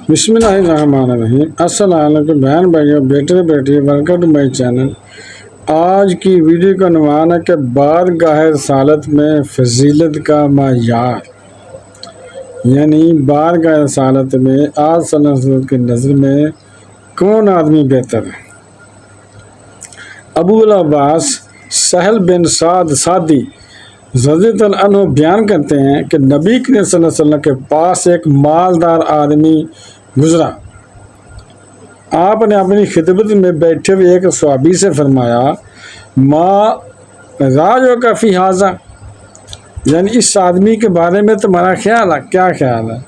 بسم اللہ الرحمن الرحیم۔ السلام علیکم بہن بھائیو، بیٹے بیٹی، ویلکم ٹو مائی چینل۔ آج کی ویڈیو کا عنوان ہے کہ بارگاہ رسالت میں فضیلت کا معیار، یعنی بارگاہ رسالت میں آج صلی اللہ علیہ وسلم کی نظر میں کون آدمی بہتر ہے؟ ابو العباس سہل بن سعد سعدی رضی اللہ عنہ بیان کرتے ہیں کہ نبی کریم صلی اللہ علیہ وسلم کے پاس ایک مالدار آدمی گزرا۔ آپ نے اپنی خدمت میں بیٹھے ہوئے ایک صحابی سے فرمایا، ما راجو کا فی ھذا، یعنی اس آدمی کے بارے میں تمہارا خیال ہے، کیا خیال ہے؟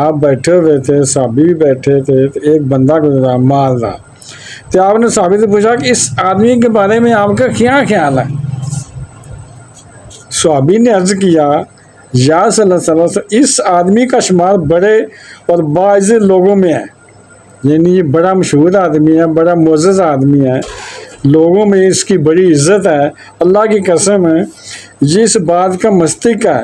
آپ بیٹھے ہوئے تھے، صحابی بھی بیٹھے تھے، تو ایک بندہ گزرا مالدار، تو آپ نے صحابی سے پوچھا کہ اس آدمی کے بارے میں آپ کا کیا خیال ہے؟ صحابی نے عرض کیا، یا صلی اللہ علیہ وسلم، اس آدمی کا شمار بڑے اور باعزت لوگوں میں ہے، یعنی یہ بڑا مشہور آدمی ہے، بڑا معزز آدمی ہے، لوگوں میں اس کی بڑی عزت ہے۔ اللہ کی قسم ہے، یہ اس بات کا مستحق ہے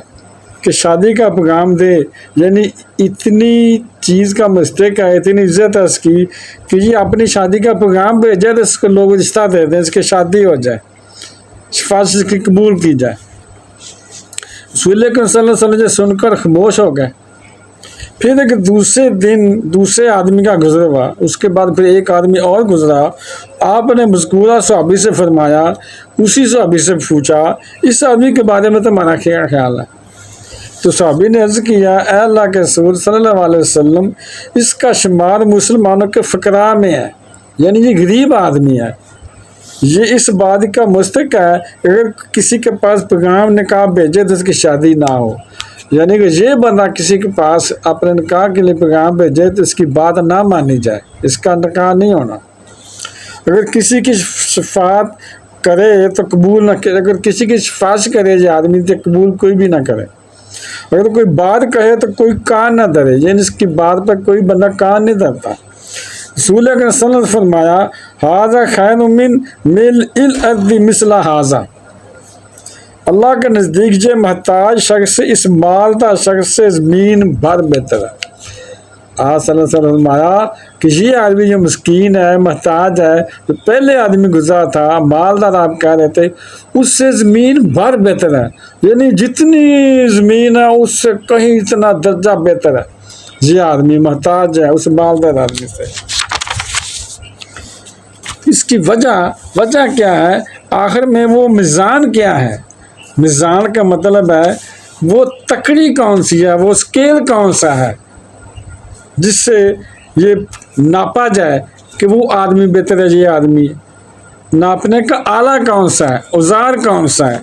کہ شادی کا پیغام دے، یعنی اتنی چیز کا مستحق ہے، اتنی عزت ہے اس کی کہ یہ اپنی شادی کا پیغام بھیجے تو اس کو لوگ رشتہ دے دیں، اس کی شادی ہو جائے، سفارش کی قبول کی جائے۔ رسول اکرم صلی اللہ علیہ وسلم سے سن کر خاموش ہو گئے۔ پھر ایک دوسرے دن دوسرے آدمی کا گزر ہوا، اس کے بعد پھر ایک آدمی اور گزرا۔ آپ نے مذکورہ صحابی سے فرمایا، اسی صحابی سے پوچھا، اس آدمی کے بارے میں تمہارا کیا خیال ہے؟ تو صحابی نے عرض کیا، اے اللہ کے رسول صلی اللہ علیہ وسلم، اس کا شمار مسلمانوں کے فقراء میں ہے، یعنی یہ غریب آدمی ہے، یہ اس بات کا مستحق ہے اگر کسی کے پاس پیغام نکاح بھیجے تو اس کی شادی نہ ہو، یعنی کہ یہ بندہ کسی کے پاس اپنے نکاح کے لیے پیغام بھیجے تو اس کی بات نہ مانی جائے، اس کا نکاح نہیں ہونا۔ اگر کسی کی شفاعت کرے تو قبول نہ کرے، اگر کسی کی سفارش کرے یہ آدمی تو قبول کوئی بھی نہ کرے، اگر کوئی بات کہے تو کوئی کان نہ دھرے، یعنی اس کی بات پر کوئی بندہ کان نہیں دھرتا۔ رسول اکرم صلی اللہ علیہ وسلم فرمایا، ھذا خیر من ملء الارض مثل ھذا، اللہ کے نزدیک یہ محتاج شخص سے اس مالدار شخص سے زمین بھر بہتر ہے۔ آپ صلی اللہ علیہ وسلم فرمایا کہ یہ آدمی جو مسکین ہے، محتاج ہے، جو پہلے آدمی گزرا تھا مالدار آپ کہہ رہے تھے، اس سے زمین بھر بہتر ہے، یعنی جتنی زمین ہے اس سے کہیں اتنا درجہ بہتر ہے، یہ آدمی محتاج ہے اس مالدار آدمی سے۔ اس کی وجہ کیا ہے؟ آخر میں وہ میزان کیا ہے؟ میزان کا مطلب ہے وہ تکڑی کون سی ہے، وہ اسکیل کون سا ہے جس سے یہ ناپا جائے کہ وہ آدمی بہتر ہے، یہ آدمی ناپنے کا آلہ کون سا ہے، اوزار کون سا ہے،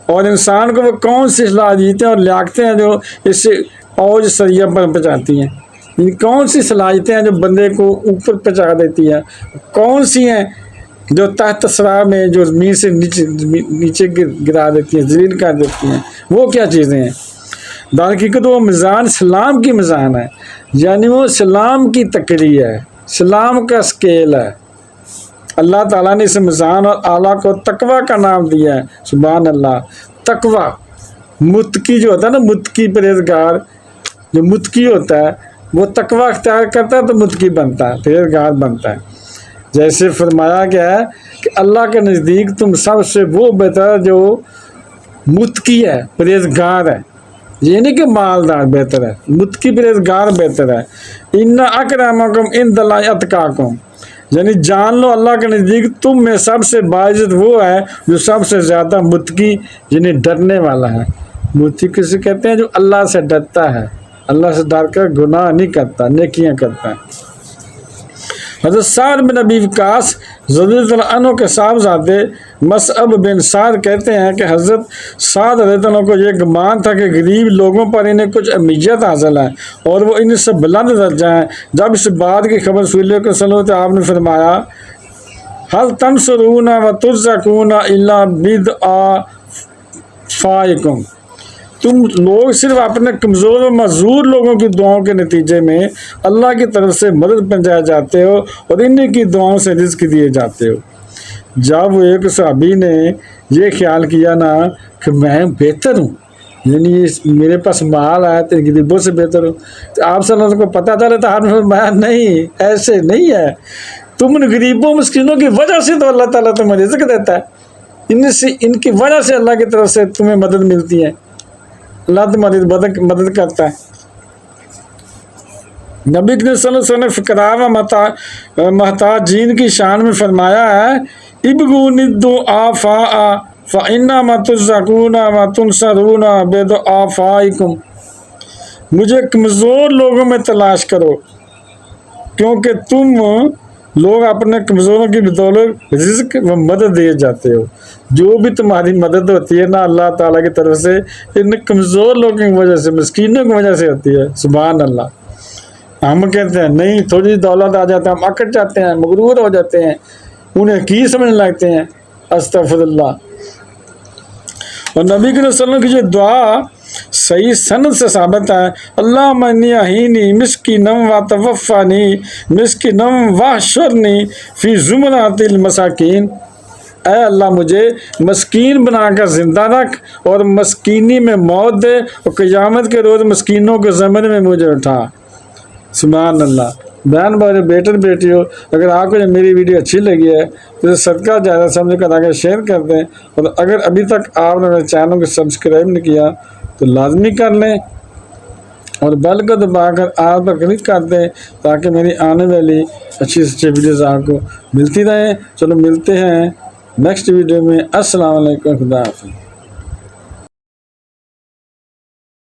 اور انسان کو وہ کون سی صلاحیتیں اور لیاقتیں ہیں جو اس سے اوج سریہ پر پہنچاتی ہیں، یعنی کون سی صلاحیتیں ہیں جو بندے کو اوپر پہنچا دیتی ہیں، کون سی ہیں جو تحت سرا میں جو زمین سے نیچے گرا دیتی ہیں، ذلیل کر دیتی ہیں، وہ کیا چیزیں ہیں؟ در حقیقت وہ میزان اسلام کی میزان ہے، یعنی وہ اسلام کی تکڑی ہے، اسلام کا اسکیل ہے۔ اللہ تعالیٰ نے اس میزان اور آلہ کو تقویٰ کا نام دیا ہے، سبحان اللہ۔ تقویٰ، متقی جو ہوتا ہے نا، متقی پرہیزگار، جو متقی ہوتا ہے وہ تقویٰ اختیار کرتا ہے تو متقی بنتا ہے، پرہیزگار بنتا ہے۔ جیسے فرمایا گیا ہے کہ اللہ کے نزدیک تم سب سے وہ بہتر ہے جو متقی ہے، پرہیزگار ہے، یہ نہیں کہ مالدار بہتر ہے، متقی پرہیزگار بہتر ہے۔ ان اکرمکم عند اللہ اتقاکم، یعنی جان لو اللہ کے نزدیک تم میں سب سے باعزت وہ ہے جو سب سے زیادہ متقی، یعنی ڈرنے والا ہے۔ متقی کسے کہتے ہیں؟ جو اللہ سے ڈرتا ہے، اللہ سے ڈر کر گناہ نہیں کرتا، نیکیاں کرتا ہے۔ حضرت سعد بن ابی وقاص رضی اللہ عنہ کے صاحبزادے مصعب بن سعد کہتے ہیں کہ حضرت سعد رضی اللہ عنہ کو یہ گمان تھا کہ غریب لوگوں پر انہیں کچھ اہمیت حاصل ہے اور وہ ان سے بلند درجہ ہیں۔ جب اس بات کی خبر رسول اللہ صلی اللہ علیہ وسلم، آپ نے فرمایا، هل تنصرون وترزقون الا بضعفائکم، تم لوگ صرف اپنے کمزور و معذور لوگوں کی دعاؤں کے نتیجے میں اللہ کی طرف سے مدد پہنچائے جاتے ہو اور انہی کی دعاؤں سے رزق دیے جاتے ہو۔ جب وہ ایک صحابی نے یہ خیال کیا نا کہ میں بہتر ہوں، یعنی میرے پاس مال آیا تو غریبوں سے بہتر ہو. تو آپ صلی اللہ علیہ وسلم کو پتہ چلا تو آپ نے فرمایا نہیں، ایسے نہیں ہے، تم ان غریبوں مسکینوں کی وجہ سے تو اللہ تعالیٰ تمہیں رزق دیتا ہے، ان کی وجہ سے اللہ کی طرف سے تمہیں مدد ملتی ہے، اللہ تمہاری مدد کرتا ہے. نبی صلی اللہ علیہ وسلم نے فقراء و محتاجین کی شان میں فرمایا ہے ابغوا الضعفاء فإنما ترزقون وتنصرون بضعفائکم، مجھے کمزور لوگوں میں تلاش کرو کیونکہ تم لوگ اپنے کمزوروں کی بدولت رزق و مدد دیے جاتے ہو. جو بھی تمہاری مدد ہوتی ہے نا اللہ تعالیٰ کی طرف سے ان کمزور لوگوں کی وجہ سے، مسکینوں کی وجہ سے ہوتی ہے. سبحان اللہ. ہم کہتے ہیں نہیں، تھوڑی دولت آ جاتا ہے ہم اکڑ جاتے ہیں، مغرور ہو جاتے ہیں، انہیں کی سمجھنے لگتے ہیں. استغفر اللہ. اور نبی صلی اللہ علیہ وسلم کی جو دعا صحیح سند سے ثابت ہے، اللہم انی احینی مسکینم و توفانی مسکینم واحشرنی فی زمرۃ المساکین، اے اللہ مجھے مسکین بنا کر زندہ رکھ اور مسکینی میں موت دے اور قیامت کے روز مسکینوں کے زمرے میں مجھے اٹھا. سبحان اللہ. بہن بھائی، بیٹے بیٹی ہو، اگر آپ کو میری ویڈیو اچھی لگی ہے تو صدقہ زیادہ سمجھ کر آگے شیئر کر دیں، اور اگر ابھی تک آپ نے میرے چینل کو سبسکرائب نہیں کیا تو لازمی کر لیں اور بیل کو دبا کر آل پر کلک کر دیں تاکہ میری آنے والی اچھی اچھی ویڈیوز آپ کو ملتی رہیں. چلو ملتے ہیں نیکسٹ ویڈیو میں. السلام علیکم. خدا حافظ.